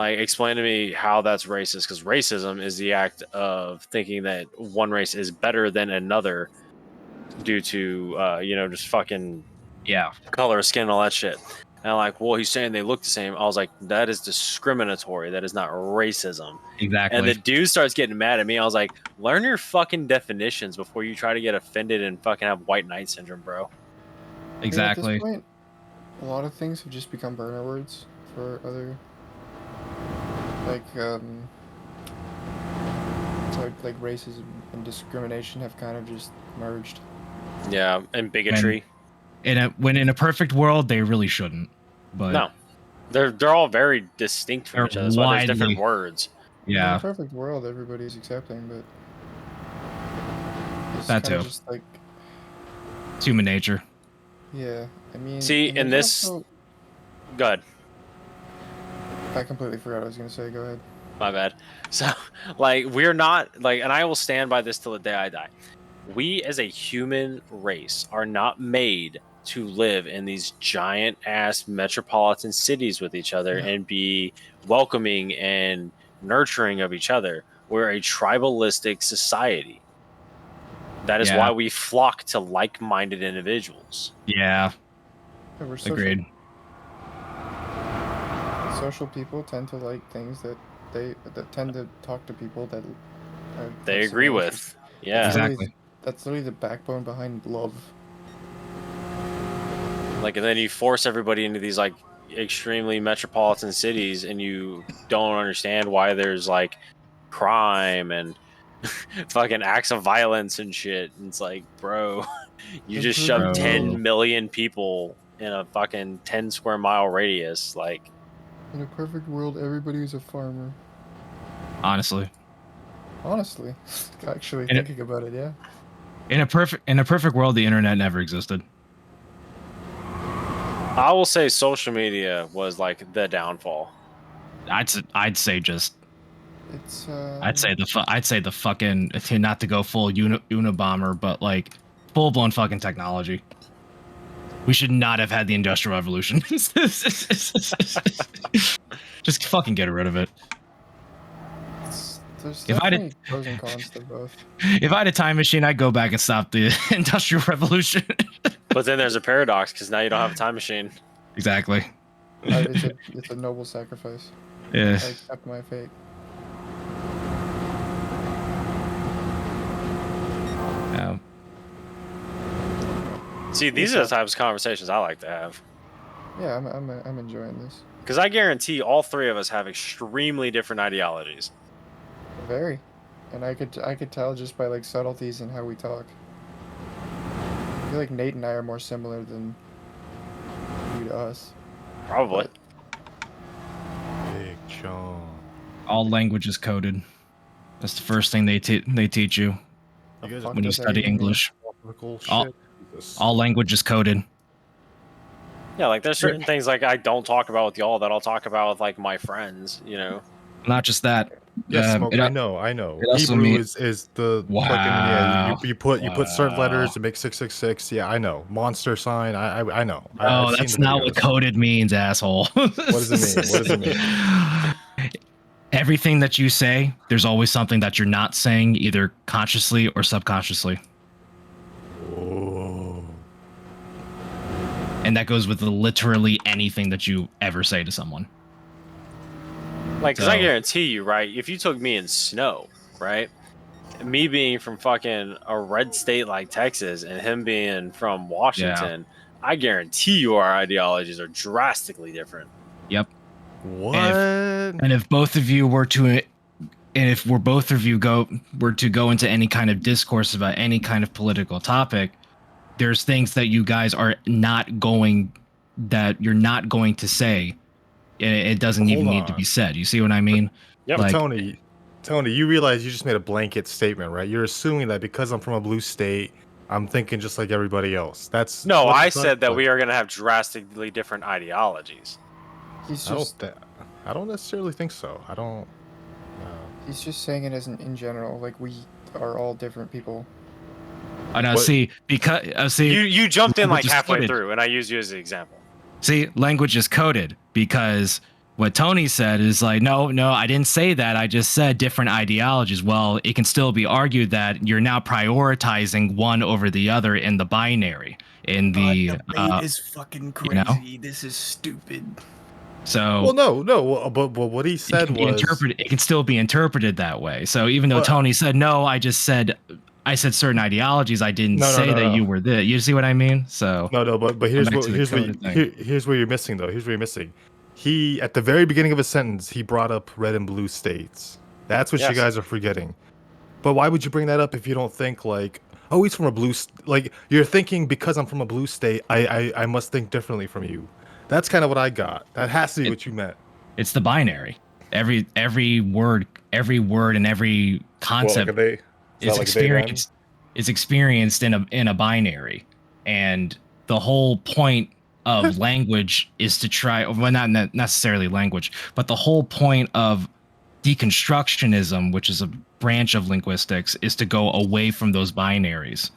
Like, explain to me how that's racist, because racism is the act of thinking that one race is better than another due to, just fucking color of skin and all that shit. And I'm like, well, he's saying they look the same. I was like, that is discriminatory. That is not racism. Exactly. And the dude starts getting mad at me. I was like, learn your fucking definitions before you try to get offended and fucking have white knight syndrome, bro. Exactly. At this point, a lot of things have just become burner words for other, like racism and discrimination have kind of just merged. Yeah, and bigotry. When in a perfect world, they really shouldn't. But no, they're all very distinct from each other. That's why there's different words. Yeah. In a perfect world, everybody's accepting, but it's that too. Just like it's human nature. Yeah, I mean. See, in this. Also... Go ahead. I completely forgot what I was gonna say. Go ahead. My bad. So, like, we're not like, and I will stand by this till the day I die. We as a human race are not made to live in these giant ass metropolitan cities with each other and be welcoming and nurturing of each other. We're a tribalistic society. That is why we flock to like-minded individuals. Yeah. We're agreed. Social people tend to like things that tend to talk to people that they agree with. Yeah, exactly. That's literally the backbone behind love. Like, and then you force everybody into these like extremely metropolitan cities, and you don't understand why there's like crime and fucking acts of violence and shit. And it's like, bro, you just shoved 10 million people in a fucking 10 square mile radius. Like, in a perfect world, everybody is a farmer. Honestly, actually thinking about it, yeah. In a perfect world, the internet never existed. I will say social media was like the downfall. I'd say just. It's. I'd say the fucking, not to go full Unabomber, but like full blown fucking technology. We should not have had the Industrial Revolution. Just fucking get rid of it. There's definitely pros and cons to both. If I had a time machine, I'd go back and stop the Industrial Revolution. But then there's a paradox, because now you don't have a time machine. Exactly. It's a noble sacrifice. Yeah. I accept my fate. Yeah. See, these are the types of conversations I like to have. Yeah, I'm enjoying this. Because I guarantee all three of us have extremely different ideologies. Very, and I could tell just by like subtleties in how we talk. I feel like Nate and I are more similar than you to us. Probably. Big John. All language is coded. That's the first thing they teach you when you study English. All language is coded. Yeah, like there's certain things like I don't talk about with y'all that I'll talk about with like my friends, you know. Not just that. Yes, Smoke, I know. Hebrew is the fucking you put certain letters to make 666. Yeah, I know. Monster sign. I know. Oh, that's not what coded means, asshole. What does it mean? Everything that you say, there's always something that you're not saying, either consciously or subconsciously. Oh. And that goes with literally anything that you ever say to someone. Like, because I guarantee you, right, if you took me in snow, right, me being from fucking a red state like Texas and him being from Washington, I guarantee you our ideologies are drastically different. Yep. What? And if both of you were to, and if both of you were to go into any kind of discourse about any kind of political topic, there's things that you guys are not going, that you're not going to say. It doesn't even need to be said. You see what I mean? Yep. Like, Tony, you realize you just made a blanket statement, right? You're assuming that because I'm from a blue state, I'm thinking just like everybody else. That's no. I said that we are going to have drastically different ideologies. I don't necessarily think so. I don't. He's just saying it as in general. Like, we are all different people. I know. See, because you jumped in like halfway through, and I used you as an example. See, language is coded because what Tony said is like, no, I didn't say that. I just said different ideologies. Well, it can still be argued that you're now prioritizing one over the other in the binary. In the debate is fucking crazy. You know? This is stupid. So well, no, but what he said was it can still be interpreted that way. So even though Tony said no, I said certain ideologies. I didn't say that you were this. You see what I mean? So no, but here's where you're missing though. Here's where you're missing. He at the very beginning of his sentence, he brought up red and blue states. That's what you guys are forgetting. But why would you bring that up if you don't think like, oh, he's from a blue like you're thinking because I'm from a blue state, I must think differently from you. That's kind of what I got. That has to be what you meant. It's the binary. Every word and every concept is experienced. Is experienced in a binary, and the whole point of language is to try. Well, not necessarily language, but the whole point of deconstructionism, which is a branch of linguistics, is to go away from those binaries.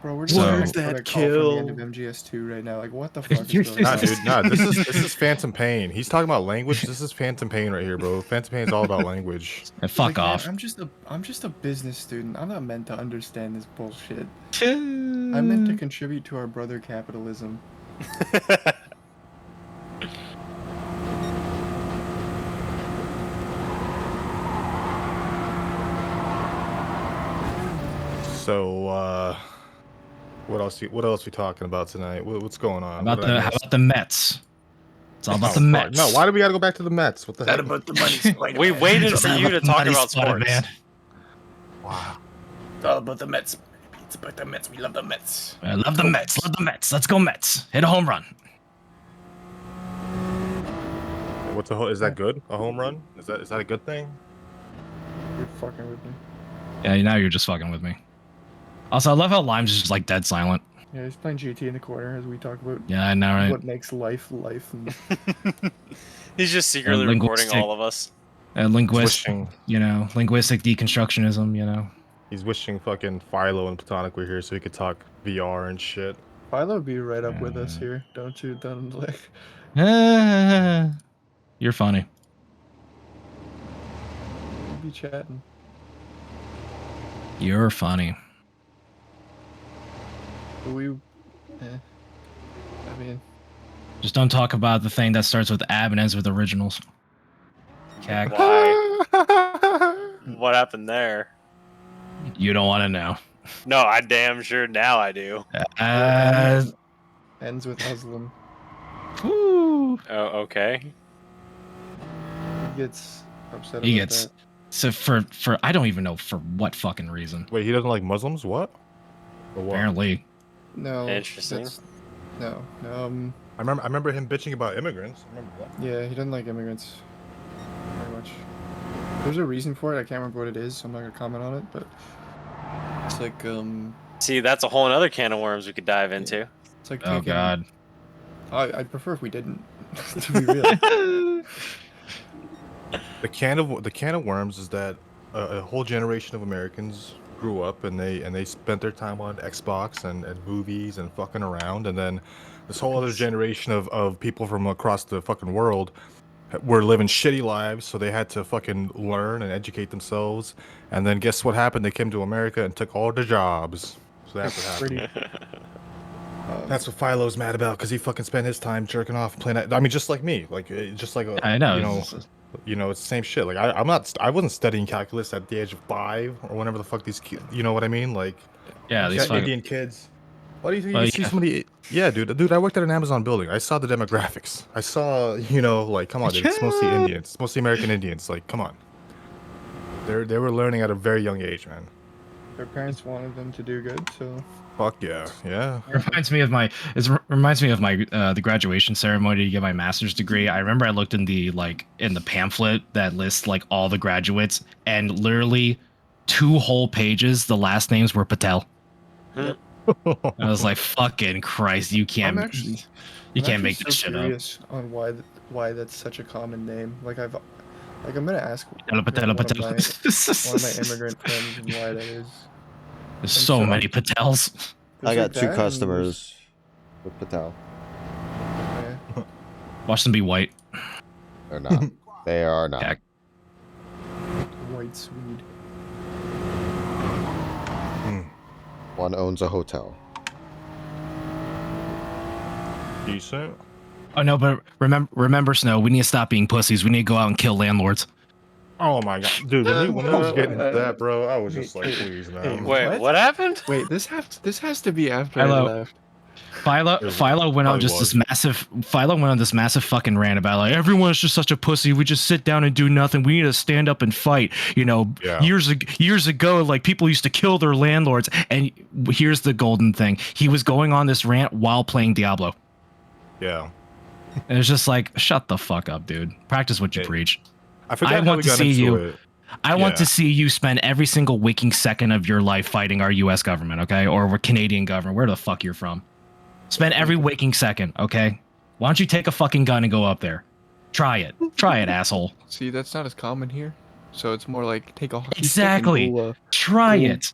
Bro, we're just that kill from the end of MGS2 right now. Like, what the fuck is going on? Dude, nah. This is Phantom Pain. He's talking about language. This is Phantom Pain right here, bro. Phantom Pain is all about language. And fuck off. Man, I'm just a business student. I'm not meant to understand this bullshit. I'm meant to contribute to our brother capitalism. So, what else we talking about tonight? What's going on? How about the Mets? It's all about the Mets. No, why do we got to go back to the Mets? What the heck? About the money spider. We waited for you to talk about sports. Man. Wow. It's all about the Mets. It's about the Mets. We love the Mets. I love the Mets. Love the Mets. Let's go Mets. Hit a home run. What's is that good? A home run? Is that a good thing? You're fucking with me. Yeah, now you're just fucking with me. Also, I love how Lime's just like dead silent. Yeah, he's playing GT in the corner as we talk about. Yeah, I know, right? What makes life. And... He's just secretly recording all of us. Linguistic deconstructionism. You know. He's wishing fucking Philo and Platonic were here so he could talk VR and shit. Philo would be right up with us here, don't you? You're funny. We'll be chatting. You're funny. I mean, just don't talk about the thing that starts with ab and ends with originals. Cag. Why? What happened there? You don't want to know. No, I damn sure now I do. Ends with Muslim. Woo. Oh, okay. He gets upset. He gets that. So for I don't even know for what fucking reason. Wait, he doesn't like Muslims? What? Apparently. No. Interesting. No. I remember him bitching about immigrants. I remember that. Yeah, he doesn't like immigrants very much. There's a reason for it. I can't remember what it is, so I'm not gonna comment on it. But it's like See, that's a whole other can of worms we could dive into. It's like oh god. I'd prefer if we didn't. To be real. The can of worms is that a whole generation of Americans grew up and they spent their time on Xbox and movies and fucking around, and then this whole other generation of people from across the fucking world were living shitty lives, so they had to fucking learn and educate themselves, and then guess what happened? They came to America and took all their jobs. So that's what happened. That's what Philo's mad about, because he fucking spent his time jerking off and playing that. I mean, just like me, like just like I know. It's the same shit. Like I wasn't studying calculus at the age of 5 or whenever the fuck these kids, you know what I mean? Like, yeah, these Indian kids. Why do you think you see somebody? Yeah, dude, I worked at an Amazon building. I saw the demographics. I saw, like, come on, dude, it's mostly Indians, it's mostly American Indians. Like, come on. They were learning at a very young age, man. Their parents wanted them to do good, so. Fuck yeah, yeah. It reminds me of my the graduation ceremony to get my master's degree. I remember I looked in the pamphlet that lists like all the graduates, and literally 2 whole pages, the last names were Patel. I was like, fucking Christ, you can't make this shit up. On why that's such a common name. I'm gonna ask Patel. one of my immigrant friends why that is. There's so many Patels. I got 2 customers with Patel. Yeah. Watch them be white. They're not. They are not. Yeah. White Swede. One owns a hotel. Decent. Oh no, but remember, Snow. We need to stop being pussies. We need to go out and kill landlords. Oh my god, dude! When he was getting into that, bro, I was just like, please, man. Wait, what happened? Wait, this has to be after I Hello. left. Philo went on Probably just was. this massive fucking rant about like everyone's just such a pussy. We just sit down and do nothing. We need to stand up and fight. You know, Yeah. years ago, like people used to kill their landlords. And here's the golden thing: he was going on this rant while playing Diablo. Yeah. And it's just like, shut the fuck up, dude. Practice what you Yeah. preach. I forgot I how want we to got see into you. it. I want Yeah. to see you spend every single waking second of your life fighting our U.S. government, okay, or Canadian government, where the fuck you're from. Spend every waking second, okay? Why don't you take a fucking gun and go up there? Try it, asshole. See, that's not as common here. So it's more like take a hockey Exactly. stick and go, Try go- it.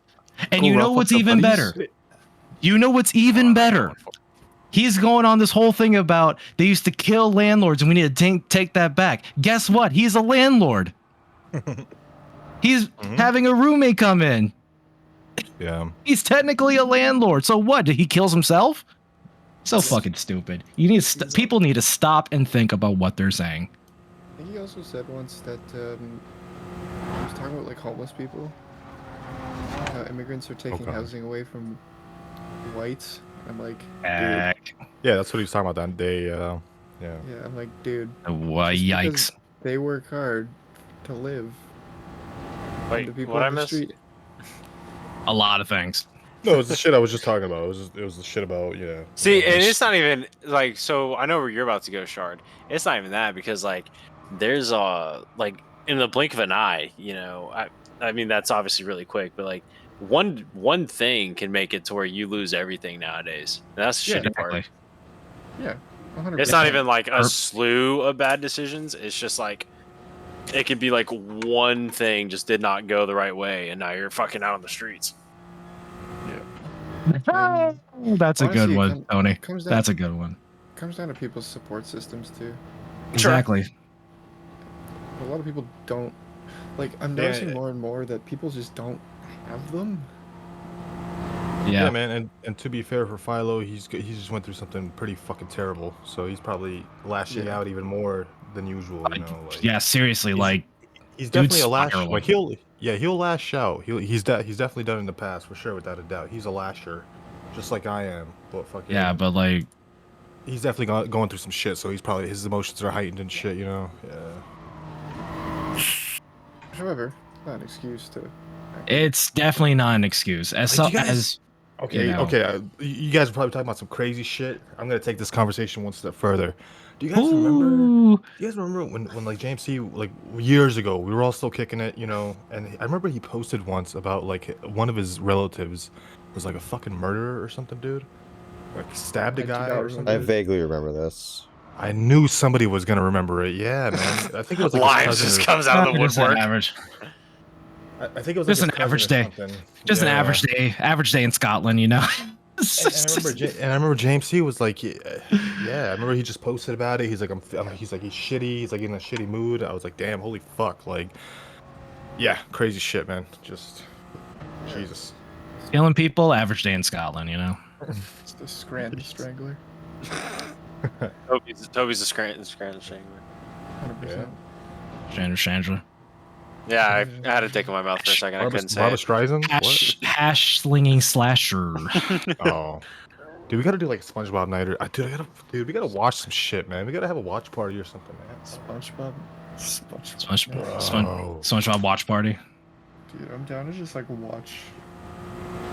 And go you know rough up what's the even buddies. better? You know what's even better? He's going on this whole thing about they used to kill landlords and we need to take that back. Guess what? He's a landlord. He's having a roommate come in. Yeah. He's technically a landlord. So what? Did he kills himself? So fucking stupid. You need people need to stop and think about what they're saying. I think he also said once that he was talking about like homeless people. How immigrants are taking Okay. housing away from whites. I'm like, dude. Yeah, that's what he was talking about that day. Yeah. Yeah, I'm like, dude. Why, just yikes. because they work hard to live. Wait, The people what I on the missed? street. A lot of things. No, it's the shit I was just talking about. It was the shit about See, you know, and it's not even like so. I know where you're about to go, Shard. It's not even that because like there's like in the blink of an eye, you know. I mean that's obviously really quick, but like one thing can make it to where you lose everything nowadays. And that's the Yeah, shitty part. Exactly. Yeah, 100%. It's not even like a slew of bad decisions. It's just like it could be like one thing just did not go the right way, and now you're fucking out on the streets. That's a Honestly, good it one, Tony. comes down- That's a good one. comes down to people's support systems too. Exactly. A lot of people don't. Like, I'm Yeah, noticing more and more that people just don't have them. Yeah, Yeah. man, and to be fair for Philo, he just went through something pretty fucking terrible, so he's probably lashing Yeah. out even more than usual. You know, like Yeah, seriously, he's- like he's definitely dude's a lash. spiraling. Like he'll lash out. He's definitely done it in the past for sure, without a doubt. He's a lasher, just like I am. But fucking yeah, but like he's definitely going through some shit, so he's probably his emotions are heightened and shit. You know, yeah. However, not an excuse to. it's definitely not an excuse. As Like, so, you guys- as Okay, you know. okay. You guys are probably talking about some crazy shit. I'm gonna take this conversation one step further. Do you guys remember? Ooh. Do you guys remember when like James C like years ago we were all still kicking it, you know? And I remember he posted once about like one of his relatives was like a fucking murderer or something, dude. Like stabbed a I do guy not or remember something. I vaguely remember this. I knew somebody was gonna remember it. Yeah, man. I think it was like his Lives cousin just or- comes out of the Just an woodwork. average. I think it was Just like an his average cousin or day. something. Just an Yeah. average day in Scotland, you know. And I remember James C was like, yeah, I remember he just posted about it. He's like, he's shitty. He's like in a shitty mood. I was like, damn, holy fuck, like, yeah, crazy shit, man. Just, Jesus. Killing people, average day in Scotland, you know. It's the Scranton Strangler. Toby's a Scranton Strangler. 100%. Chandra. Yeah, I had to take it in my mouth for a second. I couldn't say Barbara it. Streisand? Hash slinging slasher. What? Oh. Dude, we gotta do like SpongeBob night or dude, we gotta watch some shit, man. We gotta have a watch party or something, man. SpongeBob. SpongeBob. Bro. SpongeBob watch party. Dude, I'm down to just like watch.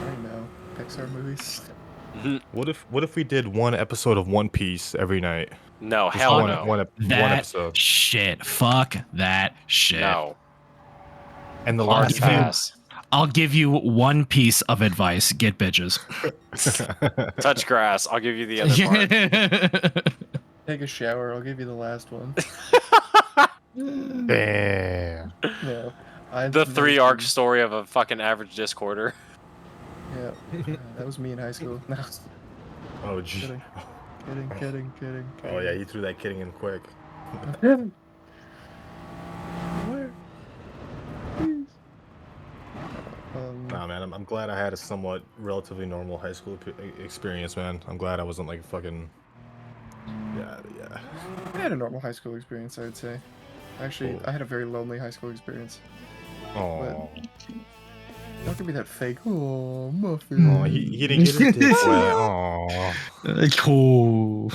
I don't know. Pixar movies. What if we did one episode of One Piece every night? No, Just hell one, no. one That episode. shit. Fuck that shit. No. And the I'll last give you- Pass. I'll give you one piece of advice. Get bitches. Touch grass. I'll give you the other part. Take a shower. I'll give you the last one. Damn. No. The 3-arc story of a fucking average Discorder. Yeah. That was me in high school. No. Oh, gee. Kidding. Kidding. Oh yeah, you threw that kidding in quick. I'm glad I had a somewhat relatively normal high school experience, man. I'm glad I wasn't like fucking. Yeah. I had a normal high school experience, I would say. Actually, Cool. I had a very lonely high school experience. Oh, Don't give me that fake. Oh, muffin. he didn't get his dick wet. Oh. Cool.